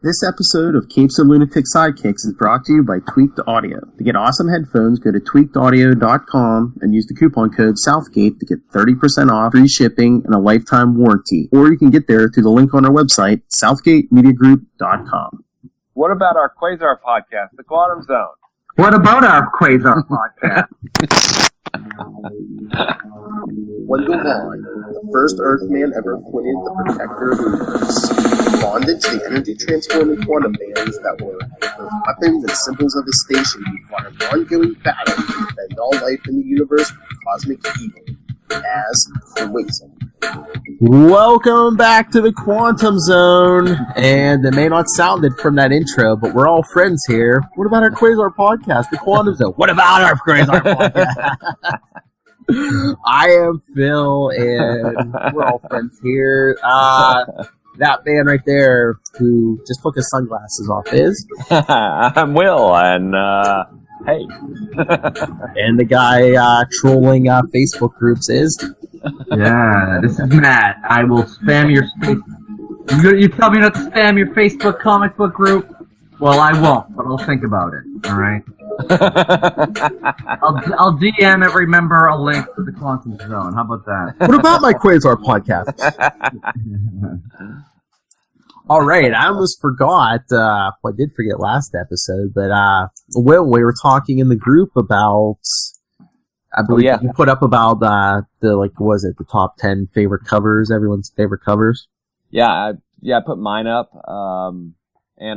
This episode of Capes of Lunatic Sidekicks is brought to you by Tweaked Audio. To get awesome headphones, go to tweakedaudio.com and use the coupon code Southgate to get 30% off, free shipping, and a lifetime warranty. Or you can get there through the link on our website, southgatemediagroup.com. What about our Quasar podcast, The Quantum Zone? What about our Quasar podcast? Wendell Vaughn, the first Earthman ever appointed the Protector of the Universe, bonded to the energy-transforming quantum bands that were both weapons and symbols of his station. He fought an ongoing battle to defend all life in the universe from cosmic evil, as Quasar. Welcome back to the Quantum Zone, and it may not sound it from that intro, but we're all friends here. What about our Quasar podcast, the Quantum Zone? What about our Quasar podcast? I am Phil, and we're all friends here. That man right there who just took his sunglasses off is... I'm Will, and hey. And the guy trolling Facebook groups is... Yeah, this is Matt. I will spam your space. You tell me not to spam your Facebook comic book group? Well, I won't, but I'll think about it, alright? I'll DM every member a link to the Quantum Zone. How about that? What about my Quasar podcast? All right, I almost forgot. Well, I did forget last episode, but Will, we were talking in the group about. I believe you put up about the the top 10 favorite covers, everyone's favorite covers. Yeah, I put mine up, and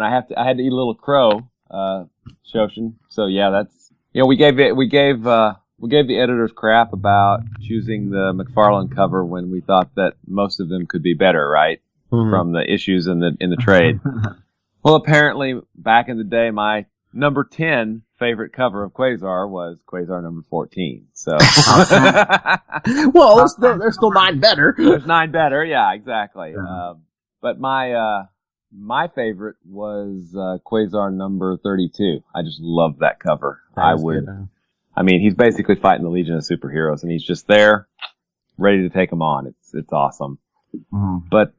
I had to eat a little crow, Shoshin. So yeah, that's we gave the editors crap about choosing the McFarlane cover when we thought that most of them could be better, right? Mm-hmm. From the issues in the trade. Well, apparently back in the day, my number 10 favorite cover of Quasar was Quasar number 14. So, well, there's still 9 better. There's 9 better, yeah, exactly. But my favorite was Quasar number 32. I just love that cover. I mean, he's basically fighting the Legion of Superheroes, and he's just there, ready to take them on. It's awesome. Mm-hmm. But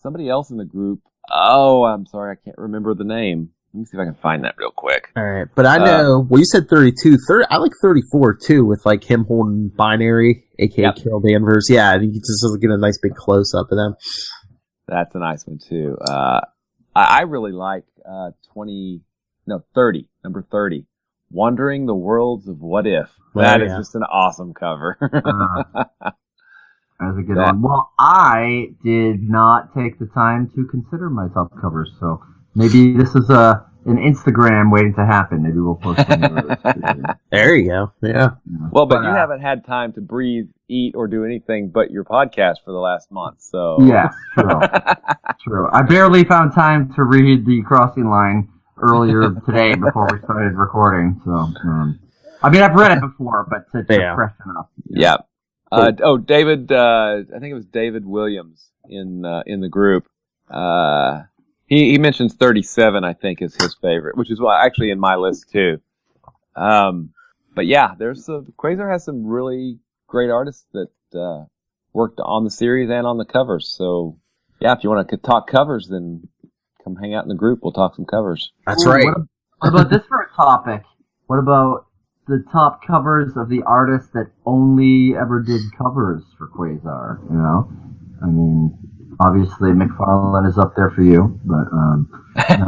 somebody else in the group. Oh, I'm sorry, I can't remember the name. Let me see if I can find that real quick. All right, but I know. Well, you said 32. I like 34 too, with like him holding Binary, aka Carol Danvers. Yeah, I think he just get a nice big close up of them. That's a nice one too. I really like 30, number 30, Wandering the Worlds of What If. That is just an awesome cover. That's a good one. Well, I did not take the time to consider my top covers, so. Maybe this is an Instagram waiting to happen. Maybe we'll post some of those. There you go. Yeah. Well, but you haven't had time to breathe, eat, or do anything but your podcast for the last month, so... Yeah, true. True. I barely found time to read The Crossing Line earlier today before we started recording, so... I mean, I've read it before, but it's fresh enough. Yeah. David, I think it was David Williams in the group. He mentions 37, I think, is his favorite, which is actually in my list too. But yeah, Quasar has some really great artists that worked on the series and on the covers. So yeah, if you want to talk covers, then come hang out in the group. We'll talk some covers. That's right. What about this for a topic? What about the top covers of the artists that only ever did covers for Quasar? You know, I mean. Obviously, McFarlane is up there for you, but there's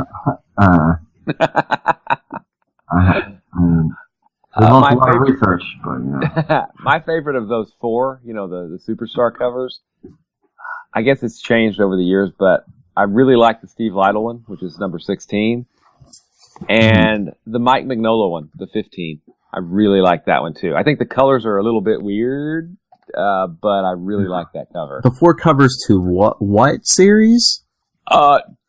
also a lot of research. But my favorite of those 4, the Superstar covers. I guess it's changed over the years, but I really like the Steve Lytle one, which is number 16, and the Mike Mignola one, the 15. I really like that one too. I think the colors are a little bit weird. But I really like that cover. The 4 covers to what series?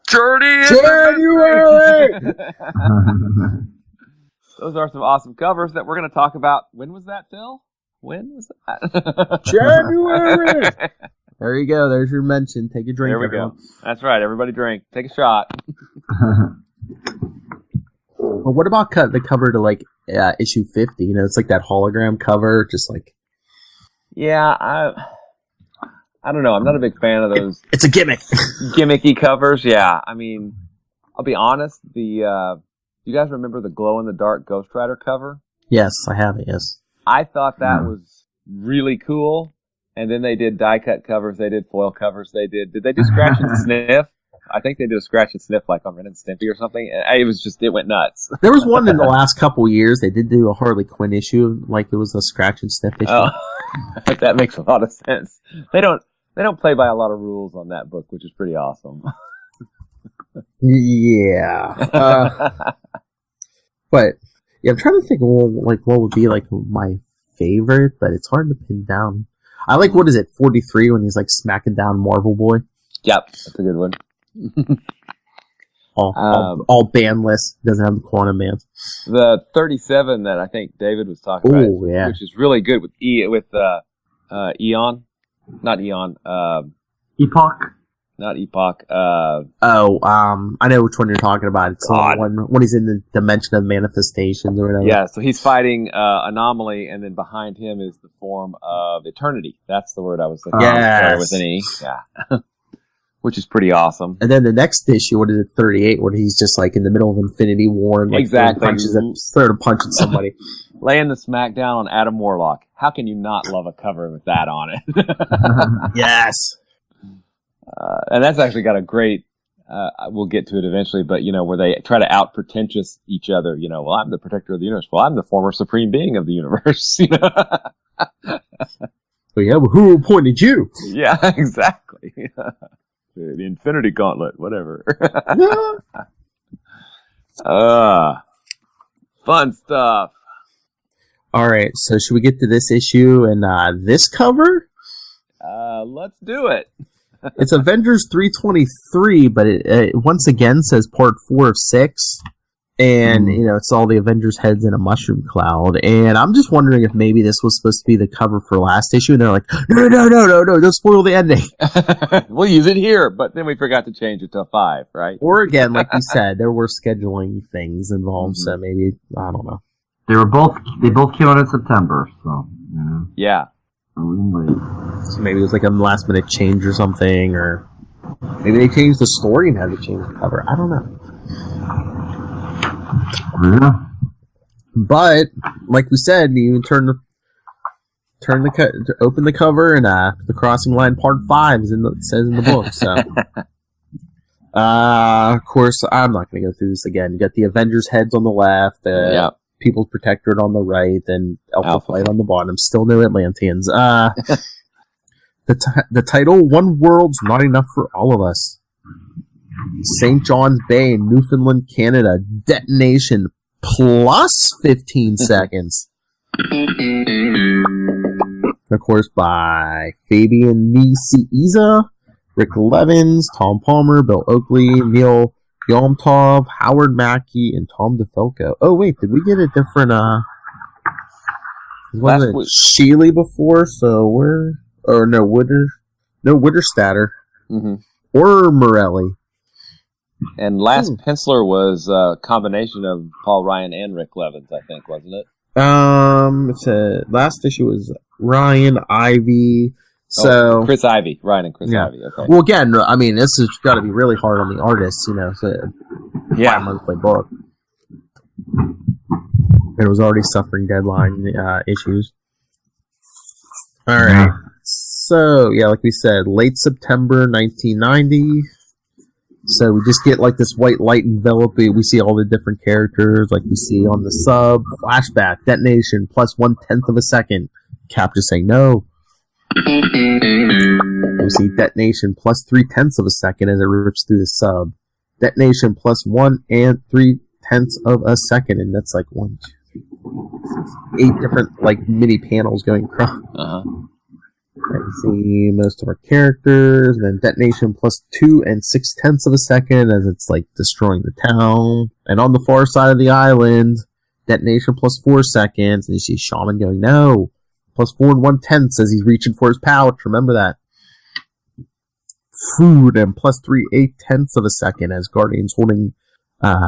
January! Those are some awesome covers that we're going to talk about. When was that, Phil? When was that? January! There you go. There's your mention. Take a drink. There we go. That's right. Everybody drink. Take a shot. Well, what about the cover to issue 50? It's like that hologram cover, just like... Yeah, I don't know. I'm not a big fan of those. It's a gimmick. Gimmicky covers. Yeah, I mean, I'll be honest. You guys remember the glow in the dark Ghost Rider cover? Yes, I have it. Yes. I thought that was really cool. And then they did die cut covers. They did foil covers. Did they do scratch and sniff? I think they did a scratch and sniff like on Ren and Stimpy or something. It went nuts. There was one in the last couple years. They did do a Harley Quinn issue, like it was a scratch and sniff issue. Oh, that makes a lot of sense. They don't play by a lot of rules on that book, which is pretty awesome. Yeah. But yeah, I'm trying to think of what would be like my favorite, but it's hard to pin down. I like, what is it, 43 when he's like smacking down Marvel Boy. Yep, that's a good one. all bandless. Doesn't have the Quantum Bands. The 37 that I think David was talking about, which is really good with Eon, not Eon, Epoch. Not Epoch. I know which one you're talking about. It's the one when he's in the dimension of manifestations or whatever. Yeah, so he's fighting Anomaly, and then behind him is the form of Eternity. That's the word I was looking for with an E. Yeah. Which is pretty awesome. And then the next issue, what is it, 38, where he's just like in the middle of Infinity War and like third punching somebody. Laying the smack down on Adam Warlock. How can you not love a cover with that on it? Yes. And that's actually got a great, we'll get to it eventually, but, where they try to out-pretentious each other. Well, I'm the protector of the universe. Well, I'm the former supreme being of the universe. Well, yeah, but who appointed you? Yeah, exactly. The Infinity Gauntlet, whatever. Fun stuff. All right, so should we get to this issue and this cover? Let's do it. It's Avengers 323, but it once again says part 4 of 6. And, it's all the Avengers heads in a mushroom cloud. And I'm just wondering if maybe this was supposed to be the cover for last issue. And they're like, no, don't spoil the ending. We'll use it here. But then we forgot to change it to 5, right? Or again, like you said, there were scheduling things involved. So maybe, I don't know. They both came out in September. So, yeah. So maybe it was like a last minute change or something. Or maybe they changed the story and had to change the cover. I don't know. Yeah. But like we said, you open the cover, and the crossing line part 5 it says in the book. So, of course, I'm not going to go through this again. You got the Avengers heads on the left, People's Protectorate on the right, and Alpha Flight on the bottom. Still no Atlanteans. The title: One World's Not Enough for All of Us. St. John's Bay, Newfoundland, Canada. Detonation plus 15 seconds. Of course, by Fabian Nicieza, Rick Levins, Tom Palmer, Bill Oakley, Neil Yomtov, Howard Mackey, and Tom DeFalco. Oh, wait, did we get a different, was it Sheely before? So we're, or no, Witterstatter. Mm-hmm. Or Morelli. And last penciler was a combination of Paul Ryan and Rick Levins, I think, wasn't it? Last issue was Ryan, Ivy. So Chris Ivy, Ryan and Chris Ivy. Okay. Well, again, I mean, this has got to be really hard on the artists, So monthly book. It was already suffering deadline issues. All right. So like we said, late September 1990. So we just get like this white light envelope. We see all the different characters, like we see on the sub. Flashback, detonation, plus 1/10 of a second. Cap just saying no. We see detonation, plus 3/10 of a second as it rips through the sub. Detonation, plus 1 3/10 of a second, and that's like 1, 2, 3, 4, 5, 6, 8 different like mini panels going across. You see most of our characters, and then detonation plus 2 6/10 of a second as it's like destroying the town. And on the far side of the island, detonation plus 4 seconds, and you see Shaman going no, plus 4 1/10 as he's reaching for his pouch. Remember that. Food, and plus 3 8/10 of a second as Guardian's holding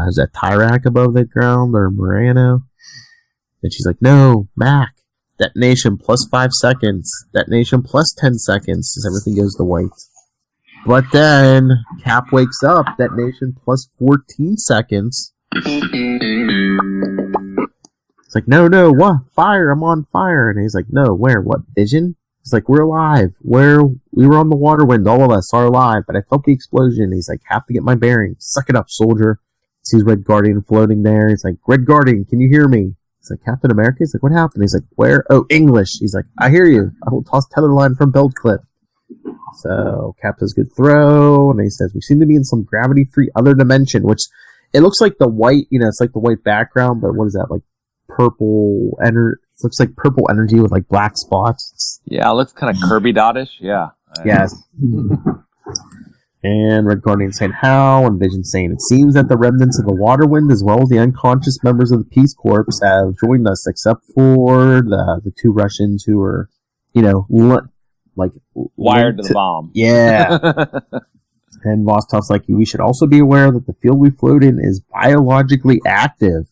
is that Tyrak above the ground or Morano, and she's like no, Mac. Detonation plus 5 seconds. Detonation plus 10 seconds as everything goes to white. But then Cap wakes up, detonation plus 14 seconds. It's like, no, what? Fire, I'm on fire. And he's like, no, where? What, vision? He's like, we're alive. We were on the water wind, all of us are alive, but I felt the explosion. He's like, have to get my bearings. Suck it up, soldier. Sees Red Guardian floating there. He's like, Red Guardian, can you hear me? He's like, Captain America? He's like, what happened? He's like, where? Oh, English. He's like, I hear you. I will toss tether line from belt clip. So Cap says, good throw. And he says, we seem to be in some gravity-free other dimension, which it looks like the white, it's like the white background, but what is that, like purple energy? It looks like purple energy with like black spots. Yeah, it looks kind of Kirby dottish. Yeah. Yes. And Red Guardian saying how, and Vision saying it seems that the remnants of the Water Wind as well as the unconscious members of the Peace Corps have joined us, except for the two Russians who were, wired to the bomb. Yeah. And Vostok's like, we should also be aware that the field we float in is biologically active.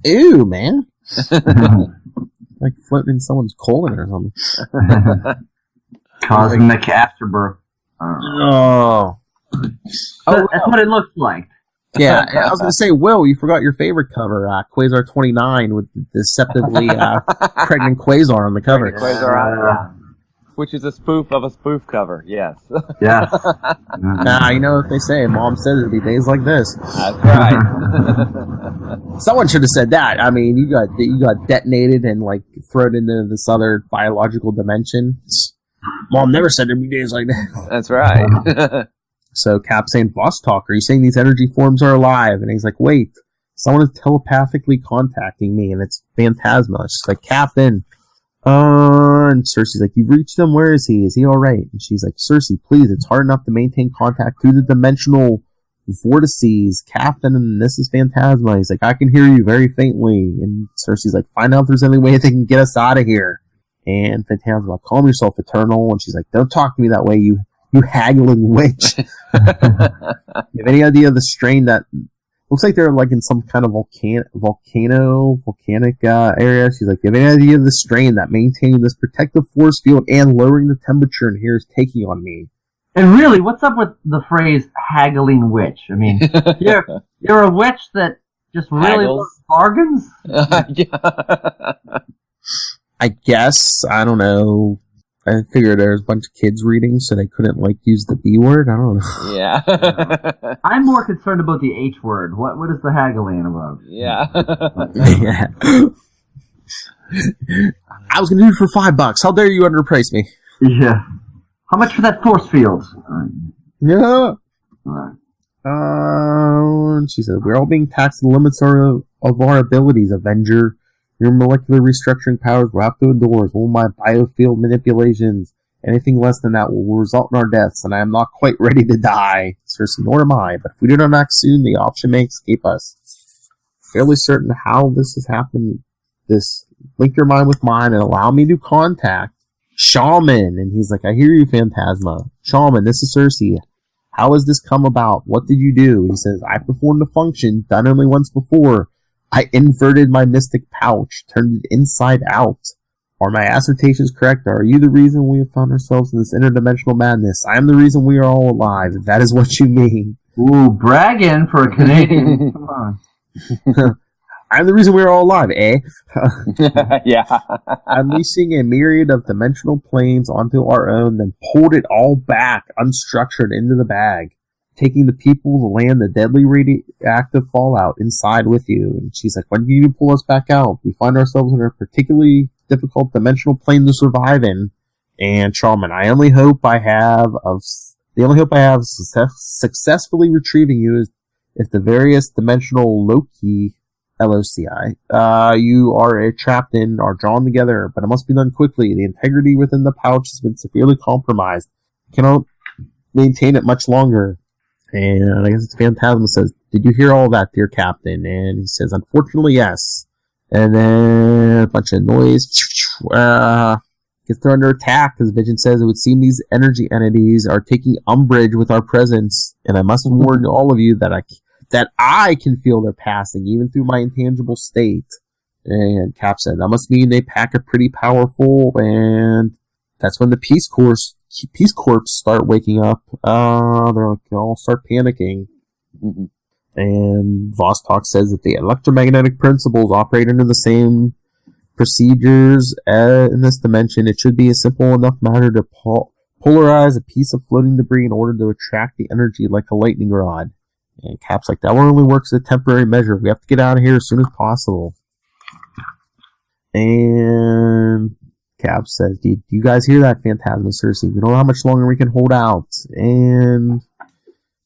Ew, man. Like floating in someone's colon or something. Cosmic afterbirth. Oh. That's what it looks like. Yeah, I was going to say, Will, you forgot your favorite cover, Quasar 29, with the deceptively pregnant Quasar on the cover. Quasar, which is a spoof of a spoof cover, yes. Yeah. You know what they say, Mom said it'd be days like this. That's right. Someone should have said that. I mean, you got detonated and like thrown into this other biological dimension. Mom never said there'd be days like that. That's right. So Cap saying, Vostok, are you saying these energy forms are alive? And he's like, wait, someone is telepathically contacting me, and it's Phantasma. She's like, Captain. And Cersei's like, you've reached him, where is he? Is he alright? And she's like, Cersei, please, it's hard enough to maintain contact through the dimensional vortices. Captain, and this is Phantasma. He's like, I can hear you very faintly. And Cersei's like, find out if there's any way they can get us out of here. And Phantasma, calm yourself, Eternal. And she's like, don't talk to me that way, you haggling witch. You have any idea of the strain that looks like they're like in some kind of volcanic area? She's like, you have any idea of the strain that maintaining this protective force field and lowering the temperature in here is taking on me? And really, what's up with the phrase haggling witch? I mean, you're a witch that just really loves bargains? Yeah. I guess, I don't know. I figured there was a bunch of kids reading, so they couldn't, use the B word. I don't know. Yeah. I'm more concerned about the H word. What is the haggling about? Yeah. Yeah. I was going to do it for $5. How dare you underprice me? Yeah. How much for that force field? Yeah. Alright. And she said, we're all being taxed to the limits of our abilities, Avenger. Your molecular restructuring powers will have to endure all my biofield manipulations. Anything less than that will result in our deaths, and I am not quite ready to die. Cersei, nor am I, but if we do not act soon, the option may escape us. Fairly certain how this has happened. This, link your mind with mine and allow me to contact Shaman. And he's like, I hear you, Phantasma. Shaman, this is Cersei. How has this come about? What did you do? He says, I performed a function done only once before. I inverted my mystic pouch, turned it inside out. Are my assertions correct? Are you the reason we have found ourselves in this interdimensional madness? I am the reason we are all alive, if that is what you mean. Ooh, bragging for a Canadian. Come on. I'm the reason we are all alive, eh? Yeah. Unleashing a myriad of dimensional planes onto our own, then pulled it all back, unstructured, into the bag. Taking the people, the land, the deadly radioactive fallout inside with you. And she's like, when do you pull us back out? We find ourselves in a particularly difficult dimensional plane to survive in. And Shaman, the only hope I have of successfully retrieving you is if the various dimensional Loki, LOCI, you are trapped in are drawn together, but it must be done quickly. The integrity within the pouch has been severely compromised. Cannot maintain it much longer. And I guess it's Phantasm says, did you hear all that, dear Captain? And he says, unfortunately, yes. And then a bunch of noise. Gets thrown under attack, as Vision says, it would seem these energy entities are taking umbrage with our presence. And I must warn all of you that I can feel their passing, even through my intangible state. And Cap said, that must mean they pack a pretty powerful and that's when the Peace Corps start waking up. They all start panicking. Mhm. And Vostok says that the electromagnetic principles operate under the same procedures in this dimension. It should be a simple enough matter to polarize a piece of floating debris in order to attract the energy like a lightning rod. And Cap's like, that only works as a temporary measure. We have to get out of here as soon as possible. And Cap says, do you guys hear that, Phantasma, Cersei? We don't know how much longer we can hold out. And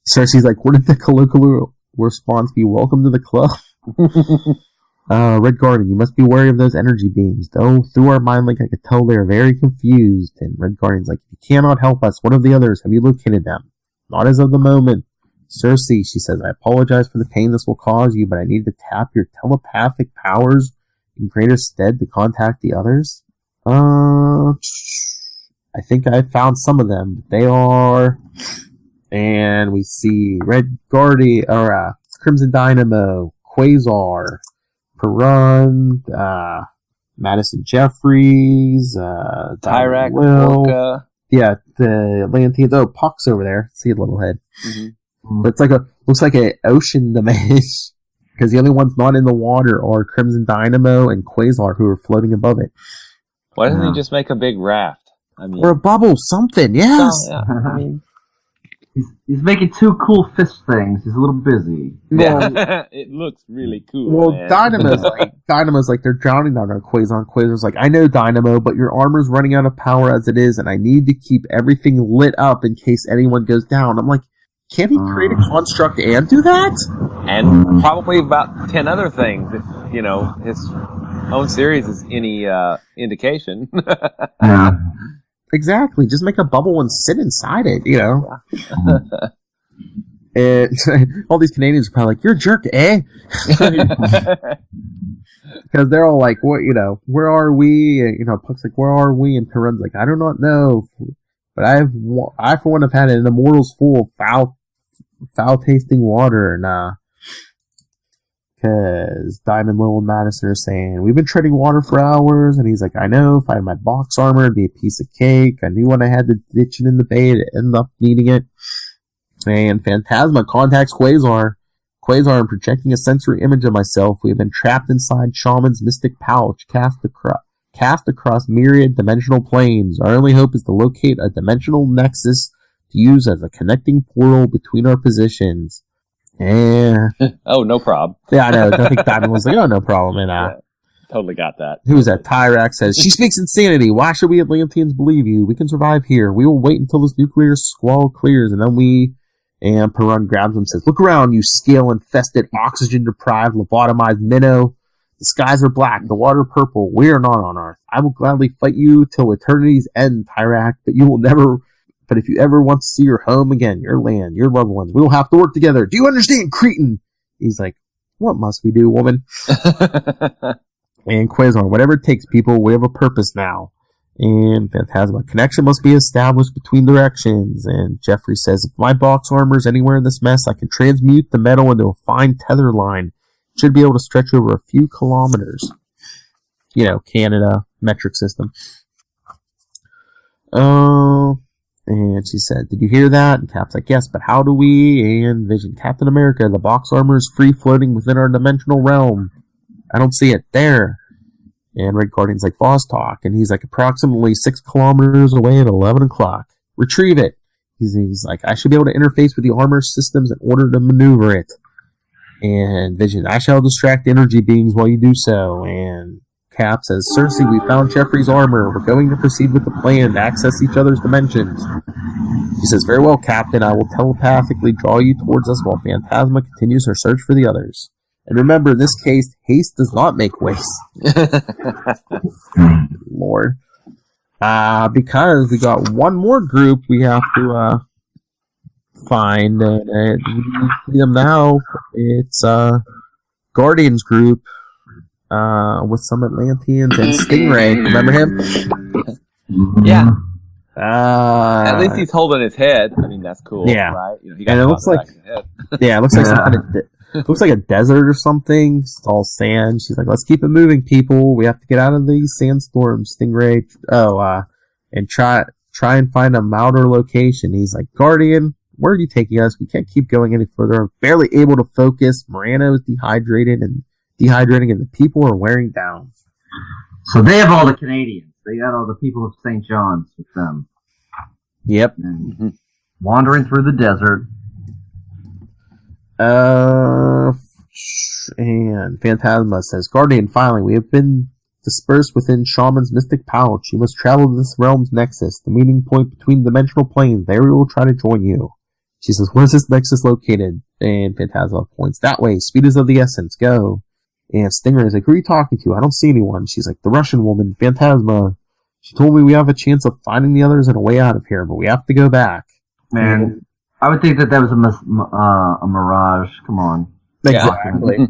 Cersei's like, what did the colloquial response be? Welcome to the club. Red Guardian, you must be wary of those energy beings. Though through our mind link I could tell they are very confused. And Red Guardian's like, you cannot help us. One of the others, have you located them? Not as of the moment. Cersei, she says, I apologize for the pain this will cause you, but I need to tap your telepathic powers in greater stead to contact the others. I think I found some of them. They are... And we see Red Guardian, or Crimson Dynamo, Quasar, Perun, Madison Jeffries, Tyrak, Orca. Yeah, the Atlanteans. Oh, Puck's over there. See a little head. Mm-hmm. But it's looks like an ocean dimension. Because the only ones not in the water are Crimson Dynamo and Quasar, who are floating above it. Why doesn't he just make a big raft? I mean, or a bubble, something, yes! yeah. I mean, He's making two cool fish things. He's a little busy. yeah. It looks really cool. Well, man. Dynamo's like, they're drowning down on Quasar. And Quasar's like, I know, Dynamo, but your armor's running out of power as it is, and I need to keep everything lit up in case anyone goes down. I'm like, can't he create a construct and do that? And probably about 10 other things, if, his own series is any indication. Yeah. Exactly. Just make a bubble and sit inside it, And all these Canadians are probably like, you're a jerk, eh? Because they're all like, what, where are we? And, Puck's like, where are we? And Perun's like, I do not know. But I for one have had an immortals full of foul-tasting water. And, because Diamond, Lil, and Madison are saying, we've been treading water for hours, and he's like, I know, if I had my box armor, it'd be a piece of cake. I knew when I had to ditch it in the bay to end up needing it. And Phantasma contacts Quasar. Quasar, I'm projecting a sensory image of myself. We have been trapped inside Shaman's mystic pouch, cast across myriad dimensional planes. Our only hope is to locate a dimensional nexus to use as a connecting portal between our positions. Oh, no problem. Yeah, I know. I think Diamond was like, oh, no problem. And Yeah, totally got that. who was that? Tyrak says, she speaks insanity. Why should we Atlanteans believe you? We can survive here. We will wait until this nuclear squall clears, and then we... And Perun grabs him and says, look around, you scale-infested, oxygen-deprived, lobotomized minnow. The skies are black, the water purple. We are not on Earth. I will gladly fight you till eternity's end, Tyrak, but you will never... But if you ever want to see your home again, your land, your loved ones, we will have to work together. Do you understand, Cretan? He's like, what must we do, woman? And Quasar, whatever it takes, people, we have a purpose now. And Phantasma, connection must be established between directions. And Jeffrey says, if my box armor is anywhere in this mess, I can transmute the metal into a fine tether line. It should be able to stretch over a few kilometers. Canada metric system. And she said, did you hear that? And Cap's like, yes, but how do we? And Vision, Captain America, the box armor is free floating within our dimensional realm. I don't see it. There. And Red Guardian's like, Vostok. And he's like, approximately 6 kilometers away at 11 o'clock. Retrieve it. He's like, I should be able to interface with the armor systems in order to maneuver it. And Vision, I shall distract the energy beings while you do so. And Cap says, Cersei, we found Jeffrey's armor. We're going to proceed with the plan to access each other's dimensions. She says, very well, Captain. I will telepathically draw you towards us while Phantasma continues her search for the others. And remember, in this case, haste does not make waste. Lord. Because we got one more group we have to find. And we see them now. It's Guardians group. With some Atlanteans and Stingray. Remember him? Yeah. At least he's holding his head. I mean, that's cool. Yeah. Right? He And it looks like, it looks like some kind of, it looks like a desert or something. It's all sand. She's like, let's keep it moving, people. We have to get out of these sandstorms. Stingray. and try and find a milder location. He's like, Guardian, where are you taking us? We can't keep going any further. I'm barely able to focus. Morano is dehydrating, and the people are wearing down. So they have all the Canadians. They got all the people of St. John's with them. Yep. And wandering through the desert. And Phantasma says, Guardian, finally, we have been dispersed within Shaman's mystic pouch. You must travel to this realm's nexus, the meeting point between dimensional planes. There we will try to join you. She says, where's this nexus located? And Phantasma points that way. Speed is of the essence. Go. And Stinger is like, who are you talking to? I don't see anyone. She's like, the Russian woman, Phantasma. She told me we have a chance of finding the others and a way out of here, but we have to go back. Man, I would think that was a mirage. Come on. Exactly.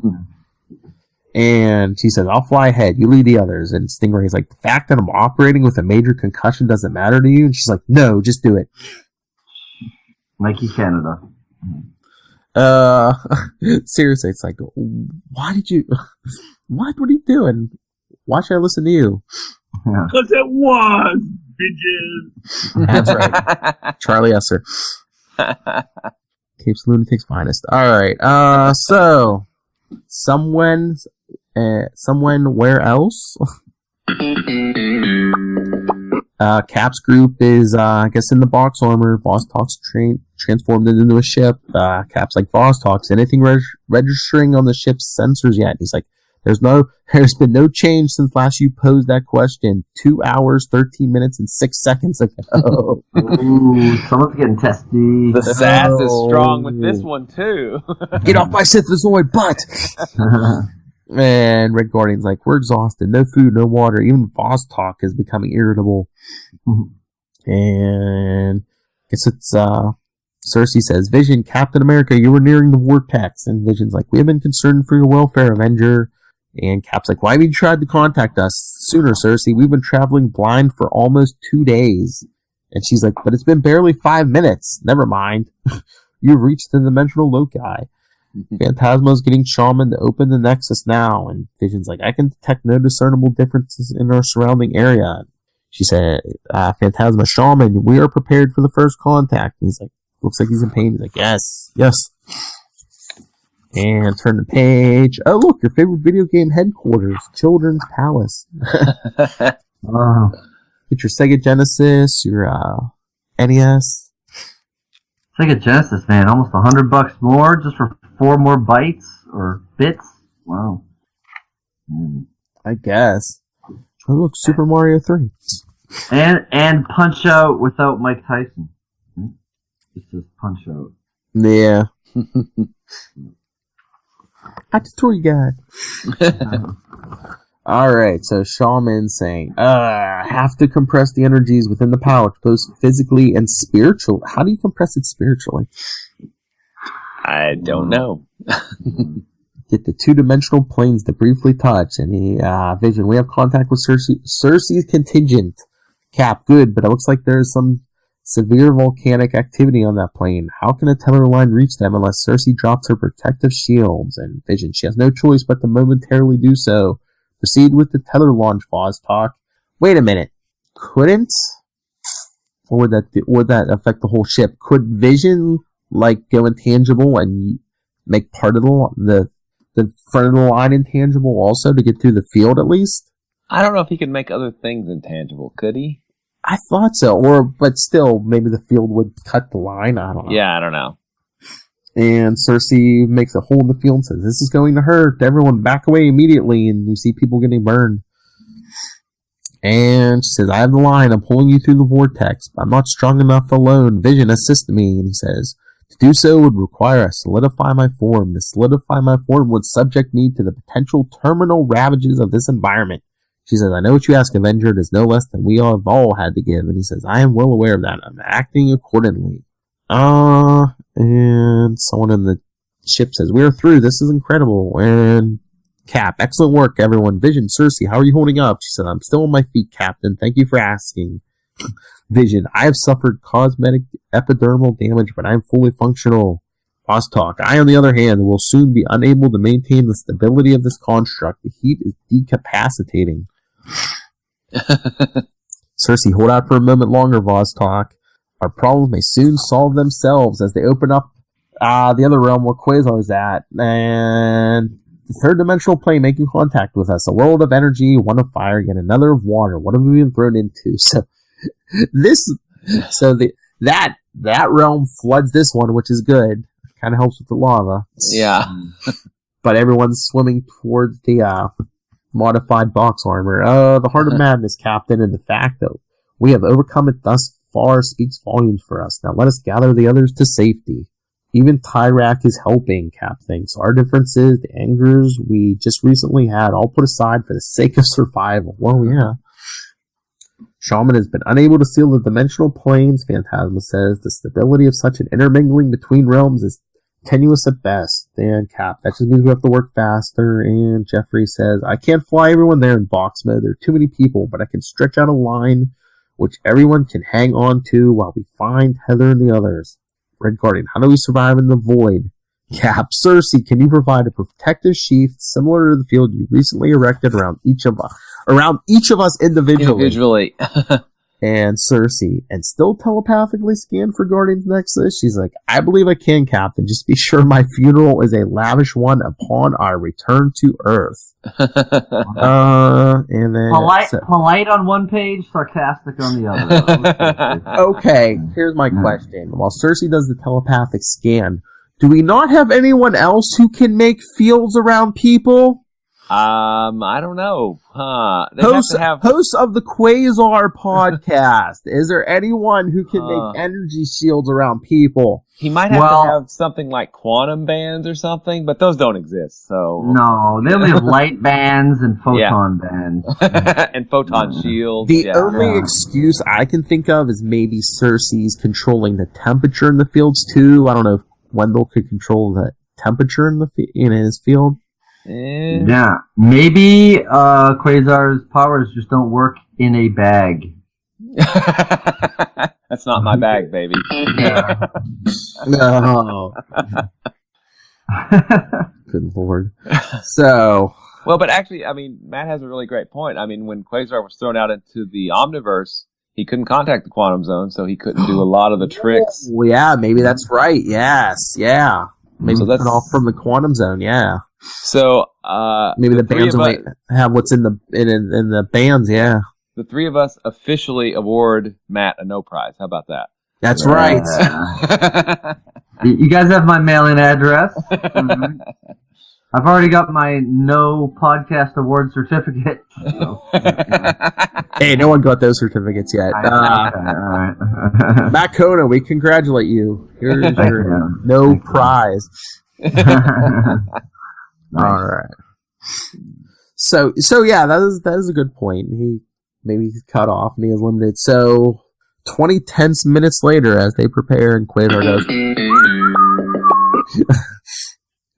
And she says, I'll fly ahead. You lead the others. And Stingray's like, the fact that I'm operating with a major concussion doesn't matter to you? And she's like, no, just do it. Nike Canada. Seriously, it's like, what are you doing? Why should I listen to you? Because it was, bitches. That's right. Charlie Esser. Cape's Lunatic's finest. Alright, so, someone, where else? Cap's group is, I guess, in the box armor. Vostok's transformed it into a ship. Cap's like, Vostok's anything registering on the ship's sensors yet? He's like, there's been no change since last you posed that question 2 hours, 13 minutes, and 6 seconds ago. Ooh, someone's getting testy. The sass is strong with this one, too. Get off my Sithozoid butt! And Red Guardian's like, we're exhausted. No food, no water. Even Vostok is becoming irritable. And I guess it's, Cersei says, Vision, Captain America, you were nearing the vortex. And Vision's like, we have been concerned for your welfare, Avenger. And Cap's like, why have you tried to contact us sooner, Cersei? We've been traveling blind for almost 2 days. And she's like, but it's been barely 5 minutes. Never mind. You've reached the dimensional loci. Phantasma's getting Shaman to open the Nexus now. And Vision's like, I can detect no discernible differences in our surrounding area. She said, Phantasma, Shaman, we are prepared for the first contact. And he's like, looks like he's in pain. He's like, yes. And turn the page. Oh, look, your favorite video game headquarters, Children's Palace. Oh. Get your Sega Genesis, your NES. Sega Genesis, man, almost $100 more just for 4 more bytes or bits. Wow. I guess. Oh, look, Super Mario 3. And Punch Out without Mike Tyson. It's just Punch Out. Yeah. I just told you guys. Alright, so Shaman saying, have to compress the energies within the pouch, both physically and spiritually. How do you compress it spiritually? I don't know. Get the 2-dimensional planes to briefly touch. And Vision, we have contact with Cersei's contingent. Cap, good, but it looks like there's some severe volcanic activity on that plane. How can a tether line reach them unless Cersei drops her protective shields? And Vision, she has no choice but to momentarily do so. Proceed with the tether launch, Vostok. Wait a minute. Couldn't? Or would that affect the whole ship? Could Vision, go intangible and make part of the front of the line intangible also to get through the field at least? I don't know if he could make other things intangible, could he? I thought so. But still, maybe the field would cut the line. I don't know. Yeah, I don't know. And Cersei makes a hole in the field and says, this is going to hurt. Everyone back away immediately. And you see people getting burned. And she says, I have the line. I'm pulling you through the vortex. But I'm not strong enough alone. Vision, assist me. And he says, to do so would require I solidify my form. To solidify my form would subject me to the potential terminal ravages of this environment. She says, I know what you ask, Avenger. It is no less than we have all had to give. And he says, I am well aware of that. I'm acting accordingly. And someone in the ship says, we are through. This is incredible. And Cap, excellent work, everyone. Vision, Cersei, how are you holding up? She said, I'm still on my feet, Captain. Thank you for asking. Vision, I have suffered cosmetic epidermal damage, but I am fully functional. Vostok, I, on the other hand, will soon be unable to maintain the stability of this construct. The heat is decapacitating. Cersei, hold out for a moment longer, Vostok. Our problems may soon solve themselves as they open up the other realm where Quasar is at. And the third dimensional plane making contact with us. A world of energy, one of fire, yet another of water. What have we been thrown into? That realm floods this one, which is good. Kind of helps with the lava. Yeah. But everyone's swimming towards the modified box armor. The Heart of Madness, Captain, and the fact that we have overcome it thus far speaks volumes for us. Now let us gather the others to safety. Even Tyrak is helping, Cap thinks. Our differences, the angers we just recently had, all put aside for the sake of survival. Well, yeah. Shaman has been unable to seal the dimensional planes, Phantasma says. The stability of such an intermingling between realms is tenuous at best. And Cap, that just means we have to work faster. And Jeffrey says, I can't fly everyone there in box mode. There are too many people, but I can stretch out a line which everyone can hang on to while we find Heather and the others. Red Guardian, how do we survive in the void? Cap, Cersei, can you provide a protective sheath similar to the field you recently erected around each of us individually? And Cersei, and still telepathically scan for Guardian's Nexus? She's like, I believe I can, Captain. Just be sure my funeral is a lavish one upon our return to Earth. And then polite on one page, sarcastic on the other. Okay, here's my question. While Cersei does the telepathic scan, do we not have anyone else who can make fields around people? I don't know. Hosts of the Quasar podcast. Is there anyone who can make energy shields around people? He might have to have something like quantum bands or something, but those don't exist. So no, they only have light bands and photon bands and photon shields. The only excuse I can think of is maybe Cersei's controlling the temperature in the fields too. I don't know if Wendell could control the temperature in his field. Yeah, maybe Quasar's powers just don't work in a bag. That's not my bag, baby. No. Good Lord. So. Well, but actually, I mean, Matt has a really great point. I mean, when Quasar was thrown out into the Omniverse, he couldn't contact the quantum zone, so he couldn't do a lot of the tricks. Well, yeah, maybe that's right. Yes, yeah. Maybe that's off from the quantum zone. Yeah. So maybe the bands only have what's in the bands. Yeah. The three of us officially award Matt a no prize. How about that? That's right. You guys have my mailing address. Mm-hmm. I've already got my no podcast award certificate. So. Hey, no one got those certificates yet. Matt Kona, we congratulate you. Here's your no prize. All right. So yeah, that is a good point. He's cut off and he is limited. So 20 tense minutes later, as they prepare, and Quasar goes.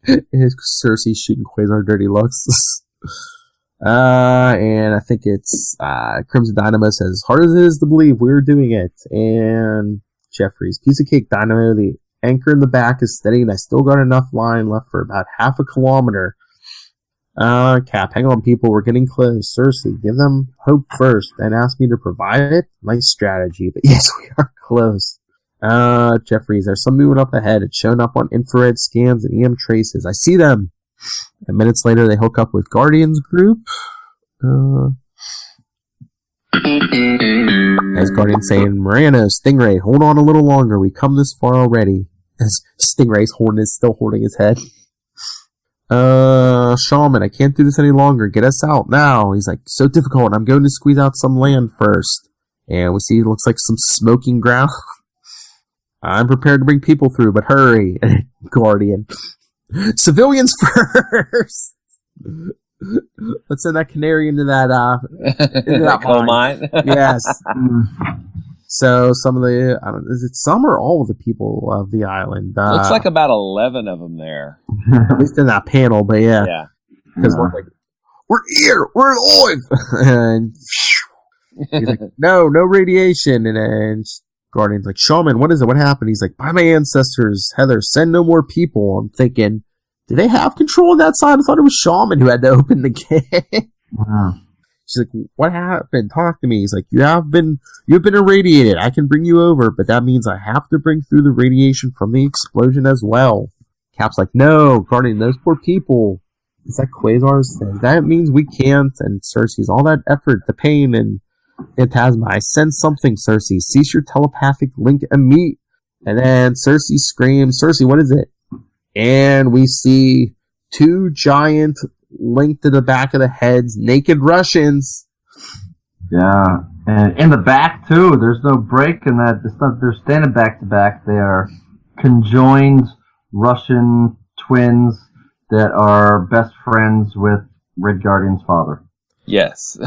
Cersei shooting Quasar dirty looks. And I think it's Crimson Dynamo says, as hard as it is to believe, we're doing it. And Jeffries, piece of cake, Dynamo. The anchor in the back is steady, and I still got enough line left for about half a kilometer. Cap, hang on, people. We're getting close. Cersei, give them hope first, then ask me to provide it. Nice strategy, but yes, we are close. Jeffries, there's some movement up ahead. It's shown up on infrared scans and EM traces. I see them. And minutes later, they hook up with Guardian's group. As Guardian saying, Morano, Stingray, hold on a little longer. We come this far already. As Stingray's horn is still holding his head. Shaman, I can't do this any longer. Get us out now. He's like, so difficult. I'm going to squeeze out some land first. And we see it looks like some smoking ground. I'm prepared to bring people through, but hurry. Guardian. Civilians first. Let's send that canary into that coal mine. Yes. So some of the, is it some or all of the people of the island? Looks like about 11 of them there. At least in that panel, but yeah. Yeah. Because we're here, we're alive, and he's like, no radiation, and then Guardian's like, Shaman, what is it? What happened? He's like, by my ancestors, Heather, send no more people. I'm thinking, do they have control of that side? I thought it was Shaman who had to open the gate. Wow. She's like, what happened? Talk to me. He's like, you've been irradiated. I can bring you over, but that means I have to bring through the radiation from the explosion as well. Cap's like, no, Guardian, those poor people. It's like Quasar says, that means we can't. And Cersei's, all that effort, the pain, and Phantasma, I sense something, Cersei. Cease your telepathic link and meet. And then Cersei screams, Cersei, what is it? And we see two giant, linked to the back of the heads, naked Russians. Yeah, and in the back too. There's no break in that. It's not. They're standing back to back. They are conjoined Russian twins that are best friends with Red Guardian's father. Yes.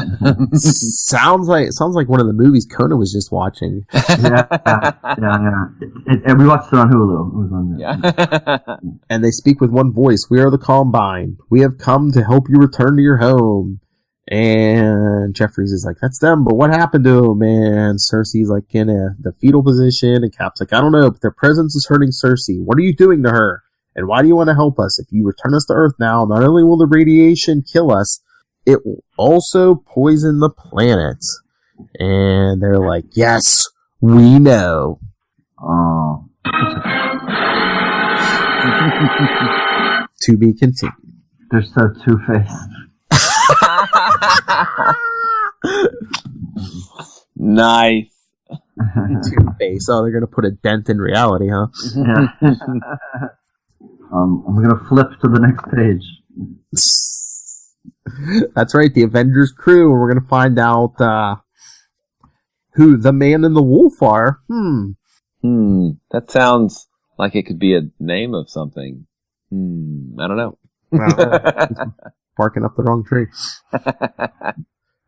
sounds like one of the movies Conan was just watching. Yeah. And we watched it on Hulu. It was on there. Yeah. And they speak with one voice. We are the Combine. We have come to help you return to your home. And Jeffries is like, that's them, but what happened to them? And Cersei's like in the fetal position, and Cap's like, I don't know, but their presence is hurting Cersei. What are you doing to her? And why do you want to help us? If you return us to Earth now, not only will the radiation kill us, it will also poison the planet. And they're like, yes, we know. Oh. To be continued. They're so two-faced. Nice. Two-faced. Oh, they're going to put a dent in reality, huh? Yeah. I'm going to flip to the next page. That's right, the Avengers crew, and we're going to find out who the man and the wolf are. That sounds like it could be a name of something. I don't know. Barking up the wrong tree.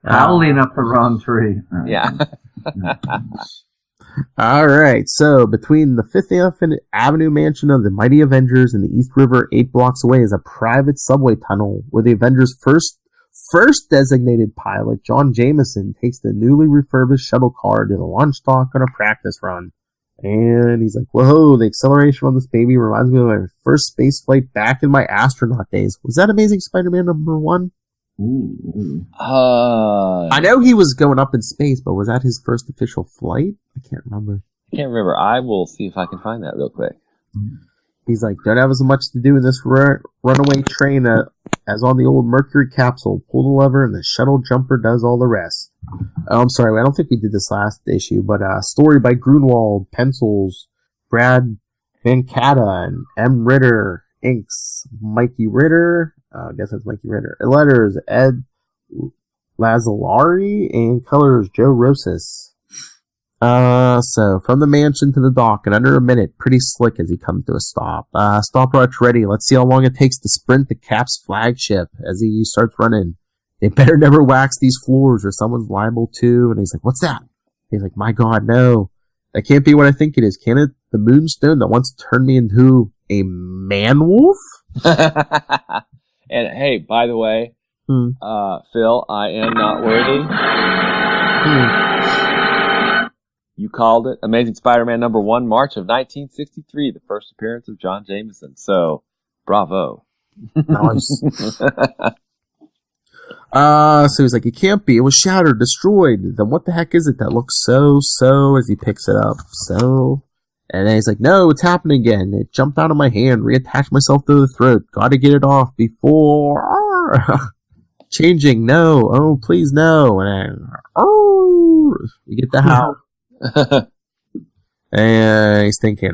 Howling up the wrong tree. Yeah. All right, so between the 5th Avenue mansion of the Mighty Avengers and the East River 8 blocks away is a private subway tunnel where the Avengers' first designated pilot, John Jameson, takes the newly refurbished shuttle car to the launch dock on a practice run. And he's like, whoa, the acceleration on this baby reminds me of my first space flight back in my astronaut days. Was that Amazing Spider-Man #1? I know he was going up in space, but was that his first official flight? I can't remember. I will see if I can find that real quick. He's like, don't have as much to do in this runaway train as on the old Mercury capsule. Pull the lever and the shuttle jumper does all the rest. Oh, I'm sorry, I don't think we did this last issue, but story by Grunwald, pencils, Brad Venkata, and M. Ritter, inks, Mikey Ritter, I guess that's Mikey Ritter, letters, Ed Lazzolari, and colors, Joe Rosas. So, from the mansion to the dock in under a minute, pretty slick as he comes to a stop. Stopwatch ready, let's see how long it takes to sprint the Cap's flagship as he starts running. They better never wax these floors or someone's liable to. And he's like, what's that? He's like, my God, no. That can't be what I think it is, can it? The moonstone that once turned me into a man-wolf? And hey, by the way, Phil, I am not worthy. You called it. Amazing Spider-Man #1, March of 1963, the first appearance of John Jameson. So, bravo. Nice. So he's like, it can't be. It was shattered, destroyed. Then what the heck is it that looks so, as he picks it up? So, and then he's like, no, it's happening again. It jumped out of my hand, reattached myself to the throat. Gotta get it off before... Changing, no. Oh, please, no. And we get the house. And he's thinking,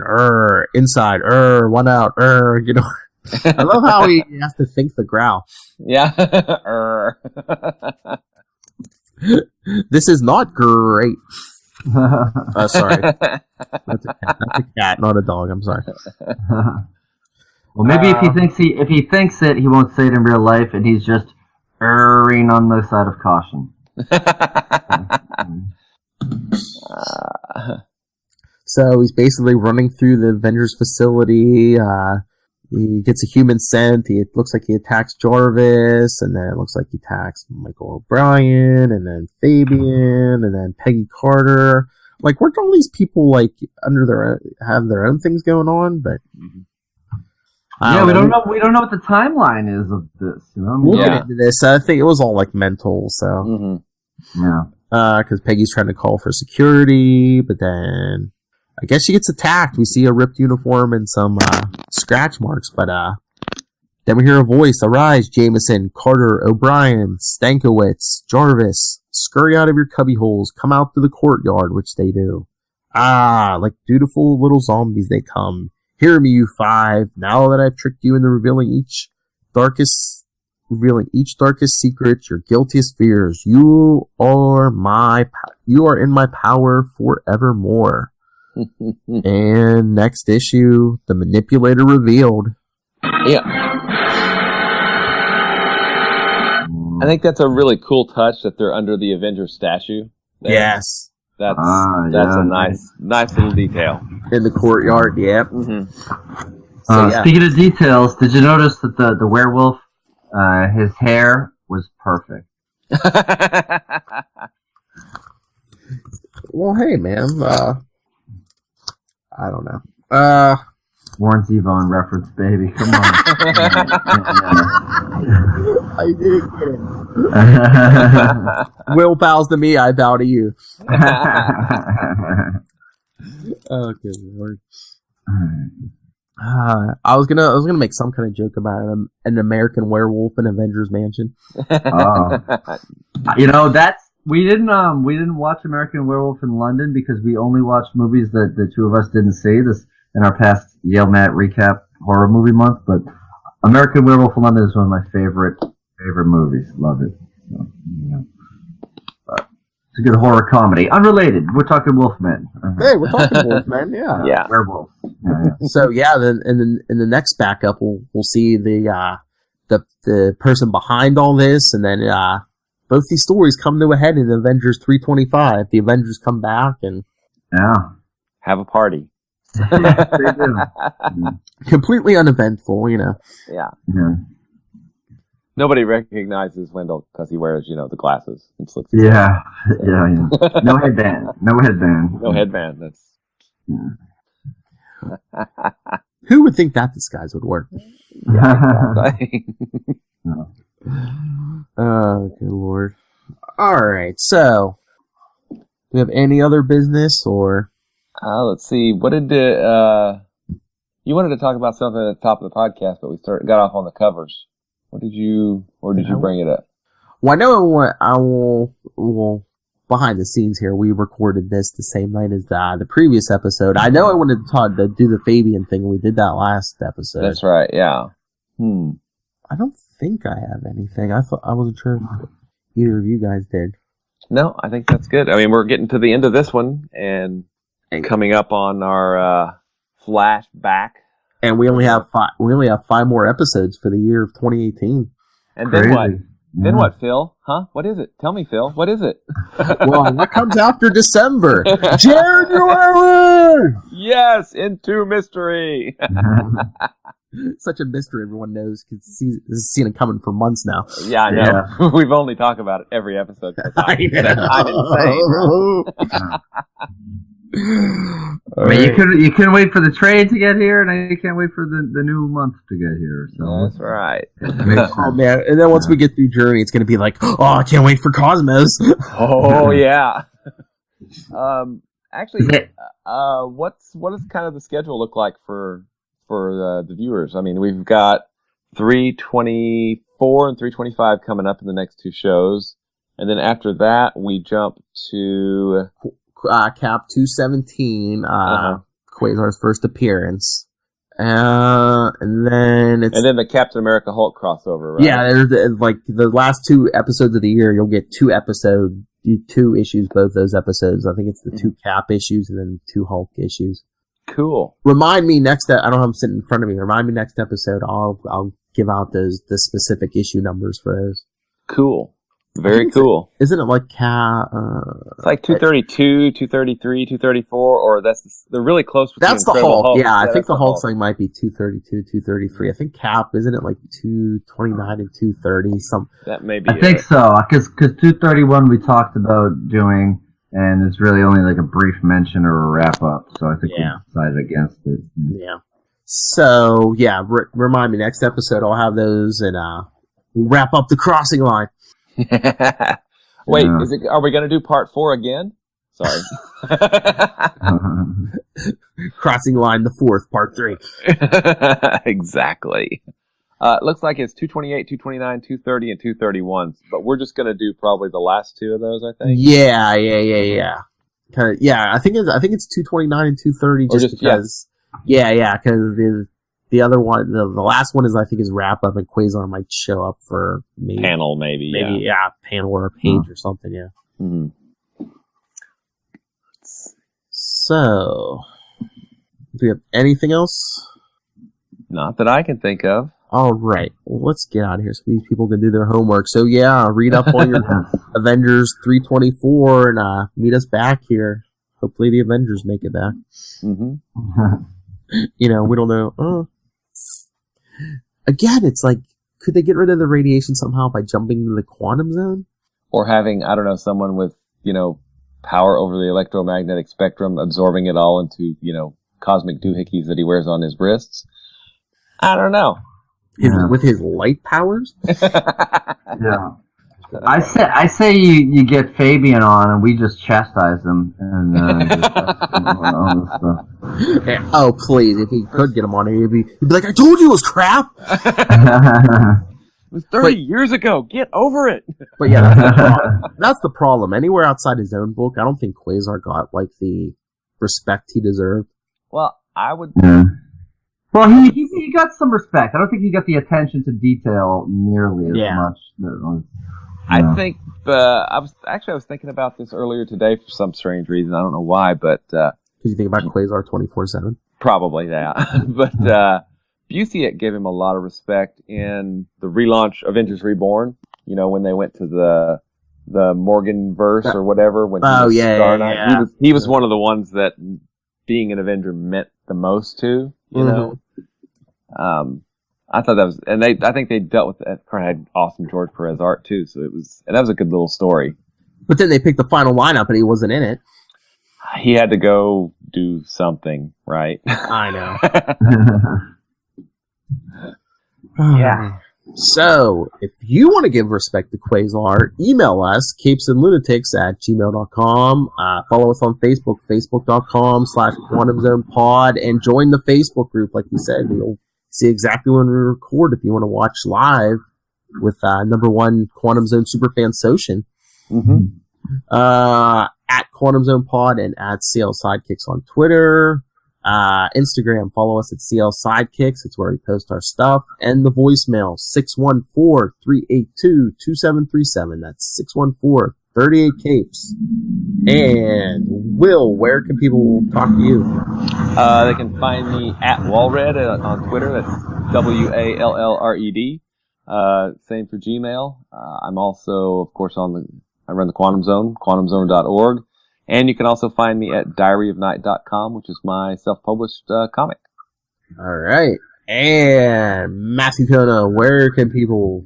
inside, one out, you know. I love how he has to think the growl. Yeah. This is not great. Sorry. That's a cat, not a dog. I'm sorry. Well, maybe if he thinks it, he won't say it in real life, and he's just erring on the side of caution. So he's basically running through the Avengers facility. He gets a human scent. It looks like he attacks Jarvis, and then it looks like he attacks Michael O'Brien, and then Fabian, and then Peggy Carter. Like, weren't all these people like have their own things going on? But We don't know. We don't know what the timeline is of this. You know, we'll get into this. I think it was all like mental. So because Peggy's trying to call for security, but then I guess she gets attacked. We see a ripped uniform and some scratch marks, but then we hear a voice. Arise, Jameson, Carter, O'Brien, Stankiewicz, Jarvis. Scurry out of your cubby holes. Come out to the courtyard, which they do. Like dutiful little zombies they come. Hear me, you five. Now that I've tricked you into revealing each darkest secret, your guiltiest fears, you are in my power forevermore. And next issue, the manipulator revealed. Yeah. I think that's a really cool touch that they're under the Avengers statue. Yes. That's a nice little detail. In the courtyard, yep. Speaking of details, did you notice that the werewolf, his hair was perfect? Well, hey, man. I don't know. Warren Zevon reference, baby. Come on. I didn't get it. Will bows to me, I bow to you. Oh, good lord. I was gonna make some kind of joke about an American werewolf in Avengers Mansion. You know, we didn't watch American Werewolf in London because we only watched movies that the two of us didn't see. This in our past Yale Mat recap horror movie month, but American Werewolf in London is one of my favorite movies. Love it. So, but it's a good horror comedy. Unrelated. We're talking Wolfmen. Hey, we're talking Wolfmen. Yeah. Yeah. Werewolf. Yeah. So then in the next backup, we'll see the person behind all this, and then both these stories come to a head in Avengers 325. The Avengers come back and have a party. They do. Completely uneventful, you know. Yeah. Nobody recognizes Wendell because he wears, the glasses and slicks. Yeah. No headband. No headband. That's. Who would think that disguise would work? Oh, good lord. Alright, so do we have any other business or let's see. What did you wanted to talk about something at the top of the podcast, but we got off on the covers. What did you bring it up? Well, I will behind the scenes here, we recorded this the same night as the previous episode. I know I wanted to do the Fabian thing. We did that last episode. That's right, yeah. I don't think I have anything. I wasn't sure if either of you guys did. No, I think that's good. I mean, we're getting to the end of this one and coming up on our flashback. And we only have 5 more episodes for the year of 2018. And then what? Then what, Phil? Huh? What is it? Tell me, Phil. What is it? Well, what comes after December? January! Yes, into mystery. Such a mystery everyone knows because this is seen it coming for months now. Yeah, I know. Yeah. We've only talked about it every episode. I'm insane. I mean, you couldn't wait for the trade to get here, and you can't wait for the new month to get here. So that's right. Oh man! And then once we get through Journey, it's going to be like, oh, I can't wait for Cosmos. Oh yeah. Actually, what does kind of the schedule look like for the viewers? I mean, we've got 324 and 325 coming up in the next 2 shows, and then after that we jump to. Cap 217, Quasar's first appearance, and then the Captain America Hulk crossover. Right? Yeah, there's the last 2 episodes of the year. You'll get 2 issues, both those episodes. I think it's the 2 Cap issues and then 2 Hulk issues. Cool. Remind me next. I don't have them sitting in front of me. Remind me next episode. I'll give out the specific issue numbers for those. Cool. Very cool. Isn't it like it's like 232, 233, 234, or they're really close. That's the Hulk. Yeah, I think the Hulk thing might be 232, 233. I think Cap, isn't it like 229 and 230? That may be. I think so, because 231 we talked about doing, and it's really only like a brief mention or a wrap up. So I think we decided against it. Yeah. So, yeah, remind me, next episode I'll have those, and we'll wrap up the crossing line. Wait, are we going to do part 4 again? Sorry. Crossing line the 4th, part 3. Exactly. Looks like it's 228, 229, 230, and 231. But we're just going to do probably the last 2 of those, I think. Yeah. Kinda, yeah, I think it's 229 and 230 just because. Yeah, because the other one, the last one I think is wrap up, and Quasar might show up for panel, maybe panel or a page or something. Yeah. Mm-hmm. So, do we have anything else? Not that I can think of. All right, well, let's get out of here so these people can do their homework. So yeah, read up on your Avengers 324 and meet us back here. Hopefully the Avengers make it back. Mm-hmm. We don't know. Again, it's like, could they get rid of the radiation somehow by jumping into the quantum zone? Or having, I don't know, someone with, power over the electromagnetic spectrum, absorbing it all into, cosmic doohickeys that he wears on his wrists. I don't know. With his light powers? Yeah. I say you get Fabian on and we just chastise him and oh please, if he could get him on, he'd be like, I told you it was crap. It was 30 years ago. Get over it. But yeah, that's the problem. Anywhere outside his own book, I don't think Quasar got the respect he deserved. Well, I would. Yeah. Well, he got some respect. I don't think he got the attention to detail nearly as much. I think I was thinking about this earlier today for some strange reason. I don't know why, but because you think about Quasar 24/7. Probably that, but Busiek gave him a lot of respect in the relaunch Avengers Reborn. When they went to the Morgan verse or whatever. When he was one of the ones that being an Avenger meant the most to. I thought that was, and I think they dealt with that. Had awesome George Perez art too, so that was a good little story. But then they picked the final lineup, and he wasn't in it. He had to go do something, right? I know. Yeah. So, if you want to give respect to Quasar, email us, capesandlunatics@gmail.com. Follow us on Facebook, facebook.com/QuantumZonePod, and join the Facebook group. Like you said, you'll see exactly when we record if you want to watch live with #1 Quantum Zone Superfan Soshin. Mm-hmm. At Quantum Zone Pod and at CL Sidekicks on Twitter. Instagram, follow us at CL Sidekicks. It's where we post our stuff. And the voicemail, 614-382-2737. That's 614-38-CAPES. And Will, where can people talk to you? They can find me at Walred on Twitter. That's WALLRED. Same for Gmail. I'm also, of course, I run the Quantum Zone, quantumzone.org. And you can also find me at diaryofnight.com, which is my self-published comic. All right. And Matthew Kona, where can people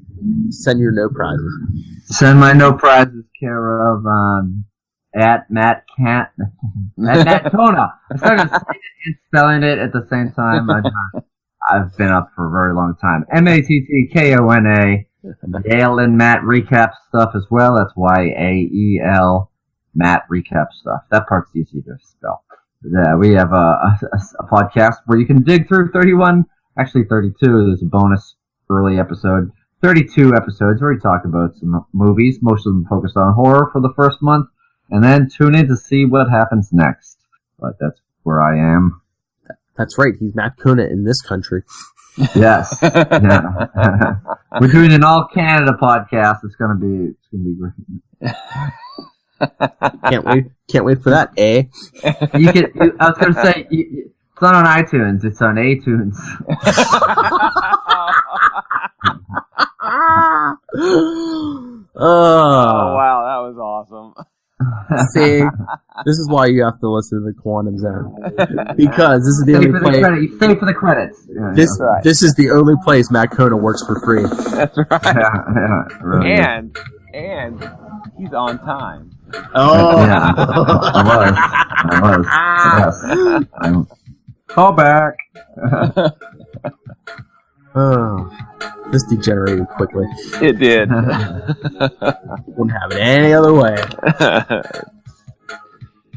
send your no prizes? Send my no prizes care of at Matt Kona. I started saying it and spelling it at the same time. I've been up for a very long time. MATTKONA. Yale and Matt recap stuff as well. That's YAEL. Matt recap stuff. That part's easy to spell. We have a podcast where you can dig through 32. There's a bonus early episode. 32 episodes where we talk about some movies, most of them focused on horror for the first month, and then tune in to see what happens next. But that's where I am. That's right. He's Matt Kona in this country. Yes. Yeah. We're doing an all Canada podcast. It's gonna be great. Can't wait for that, eh? I was gonna say, it's not on iTunes, it's on iTunes. Oh, wow, that was awesome. See, this is why you have to listen to the Quantum Zone. Because this is the only place. You stay for the credits. This is the only place Matt Kona works for free. That's right. Yeah, really. And he's on time. Oh, yeah. I was. Yes. Call back. Oh, this degenerated quickly. It did. Wouldn't have it any other way.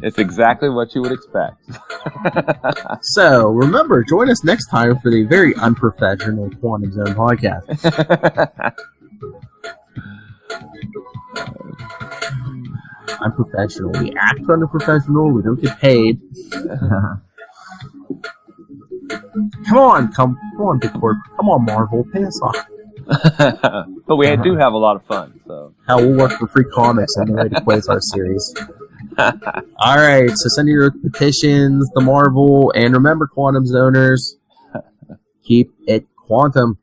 It's exactly what you would expect. So, remember, join us next time for the very unprofessional Quantum Zone podcast. Unprofessional. We act unprofessional. We don't get paid. Come on, Big Corp. Come on, Marvel. Pay us off. But we do have a lot of fun. So Hell, we'll work for free comics on the way to Quasar series. Alright, so send your petitions, the Marvel, and remember, Quantum Zoners, keep it quantum.